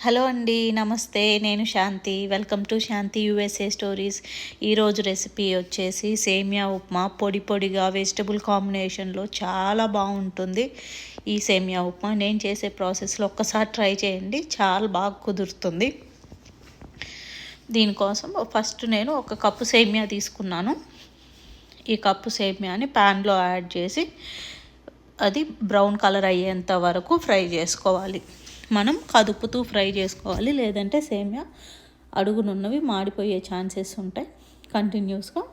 Hello అండి, నమస్తే. నేను Shanti. Welcome to Shanti USA stories. ఈరోజు రెసిపీ వచ్చేసి సేమియా ఉప్మా. పొడి పొడిగా వెజిటబుల్ కాంబినేషన్లో చాలా బాగుంటుంది ఈ సేమియా ఉప్మా. నేను చేసే ప్రాసెస్లో ఒక్కసారి ట్రై చేయండి, చాలా బాగా కుదురుతుంది. దీనికోసం ఫస్ట్ నేను ఒక కప్పు సేమియా తీసుకున్నాను. ఈ కప్పు సేమియాని ప్యాన్లో యాడ్ చేసి అది బ్రౌన్ కలర్ అయ్యేంత వరకు ఫ్రై చేసుకోవాలి. మనం కదుపుతూ ఫ్రై చేసుకోవాలి, లేదంటే సేమియా అడుగునున్నవి మాడిపోయే ఛాన్సెస్ ఉంటాయి. కంటిన్యూస్గా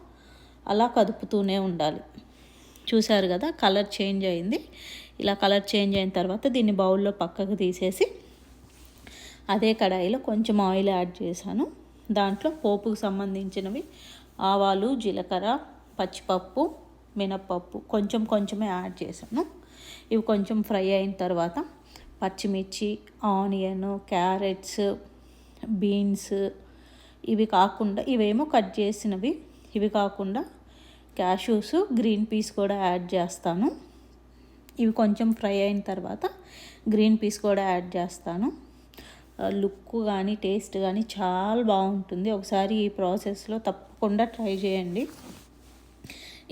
అలా కదుపుతూనే ఉండాలి. చూసారు కదా, కలర్ చేంజ్ అయింది. ఇలా కలర్ చేంజ్ అయిన తర్వాత దీన్ని బౌల్లో పక్కకు తీసేసి అదే కడాయిలో కొంచెం ఆయిల్ యాడ్ చేశాను. దాంట్లో పోపుకు సంబంధించినవి ఆవాలు, జీలకర్ర, పచ్చిపప్పు, మినప్పప్పు కొంచెమే యాడ్ చేశాను. ఇవి కొంచెం ఫ్రై అయిన తర్వాత పచ్చిమిర్చి, ఆనియన్, క్యారెట్స్, బీన్స్, ఇవేమో కట్ చేసినవి. ఇవి కాకుండా క్యాష్యూస్, గ్రీన్ పీస్ కూడా యాడ్ చేస్తాను. ఇవి కొంచెం ఫ్రై అయిన తర్వాత గ్రీన్ పీస్ కూడా యాడ్ చేస్తాను. లుక్ కానీ టేస్ట్ కానీ చాలా బాగుంటుంది. ఒకసారి ఈ ప్రాసెస్లో తప్పకుండా ట్రై చేయండి.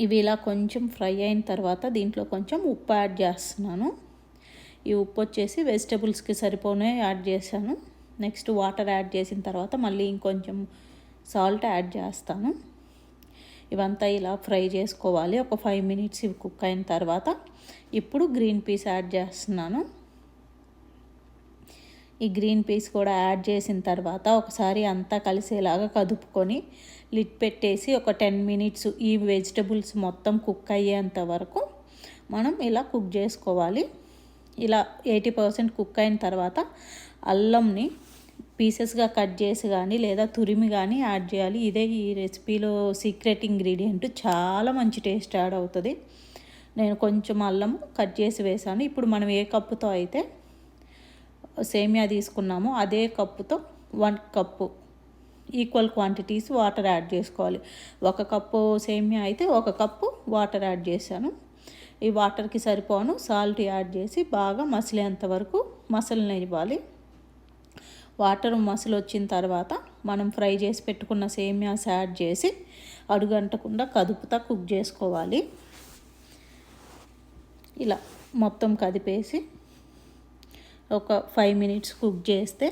ఇవి ఇలా కొంచెం ఫ్రై అయిన తర్వాత దీంట్లో కొంచెం ఉప్పు యాడ్ చేస్తున్నాను. ఈ ఉప్పు వచ్చేసి వెజిటబుల్స్కి సరిపోనే యాడ్ చేశాను. నెక్స్ట్ వాటర్ యాడ్ చేసిన తర్వాత మళ్ళీ ఇంకొంచెం సాల్ట్ యాడ్ చేస్తాను. ఇవంతా ఇలా ఫ్రై చేసుకోవాలి. ఒక 5 minutes ఇవి కుక్ అయిన తర్వాత ఇప్పుడు గ్రీన్ పీస్ యాడ్ చేస్తున్నాను. ఈ గ్రీన్ పీస్ కూడా యాడ్ చేసిన తర్వాత ఒకసారి అంతా కలిసేలాగా కదుపుకొని లిడ్ పెట్టేసి ఒక 10 minutes ఈ వెజిటబుల్స్ మొత్తం కుక్ అయ్యేంత వరకు మనం ఇలా కుక్ చేసుకోవాలి. ఇలా 80% కుక్ అయిన తర్వాత అల్లంని పీసెస్గా కట్ చేసి కానీ లేదా తురిమి కానీ యాడ్ చేయాలి. ఇదే ఈ రెసిపీలో సీక్రెట్ ఇంగ్రీడియంట్. చాలా మంచి టేస్ట్ యాడ్ అవుతుంది. నేను కొంచెం అల్లం కట్ చేసి వేసాను. ఇప్పుడు మనం ఏ కప్పుతో అయితే సేమియా తీసుకున్నామో అదే కప్పుతో 1 cup equal quantities water add చేసుకోవాలి. 1 కప్పు సేమియా అయితే 1 కప్పు వాటర్ యాడ్ చేశాను. ఈ వాటర్కి సరిపోను సాల్ట్ యాడ్ చేసి బాగా మసిలేంత వరకు మసలనివ్వాలి. వాటర్ మసలు వచ్చిన తర్వాత మనం ఫ్రై చేసి పెట్టుకున్న సేమియాస్ యాడ్ చేసి అడుగంటకుండా కదుపుతా కుక్ చేసుకోవాలి. ఇలా మొత్తం కదిపేసి ఒక 5 minutes కుక్ చేస్తే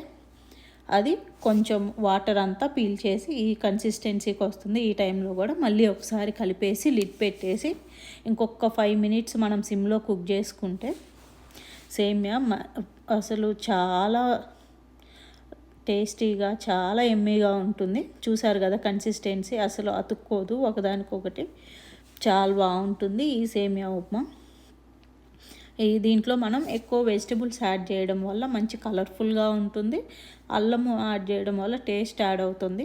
అది కొంచెం వాటర్ అంతా పీల్చేసి ఈ కన్సిస్టెన్సీకి వస్తుంది. ఈ టైంలో కూడా మళ్ళీ ఒకసారి కలిపేసి లిడ్ పెట్టేసి ఇంకొక 5 minutes మనం సిమ్లో కుక్ చేసుకుంటే సేమియా అసలు చాలా టేస్టీగా, చాలా ఎమ్మీగా ఉంటుంది. చూసారు కదా, కన్సిస్టెన్సీ అసలు అతుక్కోదు, ఒకదానికొకటి చాలా బాగుంటుంది ఈ సేమియా ఉప్మా. దీంట్లో మనం ఎక్కువ వెజిటబుల్స్ యాడ్ చేయడం వల్ల మంచి కలర్ఫుల్గా ఉంటుంది. అల్లము యాడ్ చేయడం వల్ల టేస్ట్ యాడ్ అవుతుంది.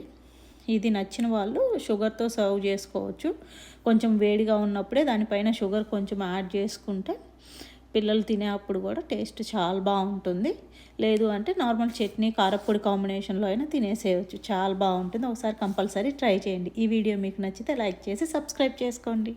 ఇది నచ్చిన వాళ్ళు షుగర్తో సర్వ్ చేసుకోవచ్చు. కొంచెం వేడిగా ఉన్నప్పుడే దానిపైన షుగర్ కొంచెం యాడ్ చేసుకుంటే పిల్లలు తినేటప్పుడు కూడా టేస్ట్ చాలా బాగుంటుంది. లేదు అంటే నార్మల్ చట్నీ, కారపొడి కాంబినేషన్లో అయినా తినేసేయచ్చు. చాలా బాగుంటుంది. ఒకసారి కంపల్సరీ ట్రై చేయండి. ఈ వీడియో మీకు నచ్చితే లైక్ చేసి సబ్స్క్రైబ్ చేసుకోండి.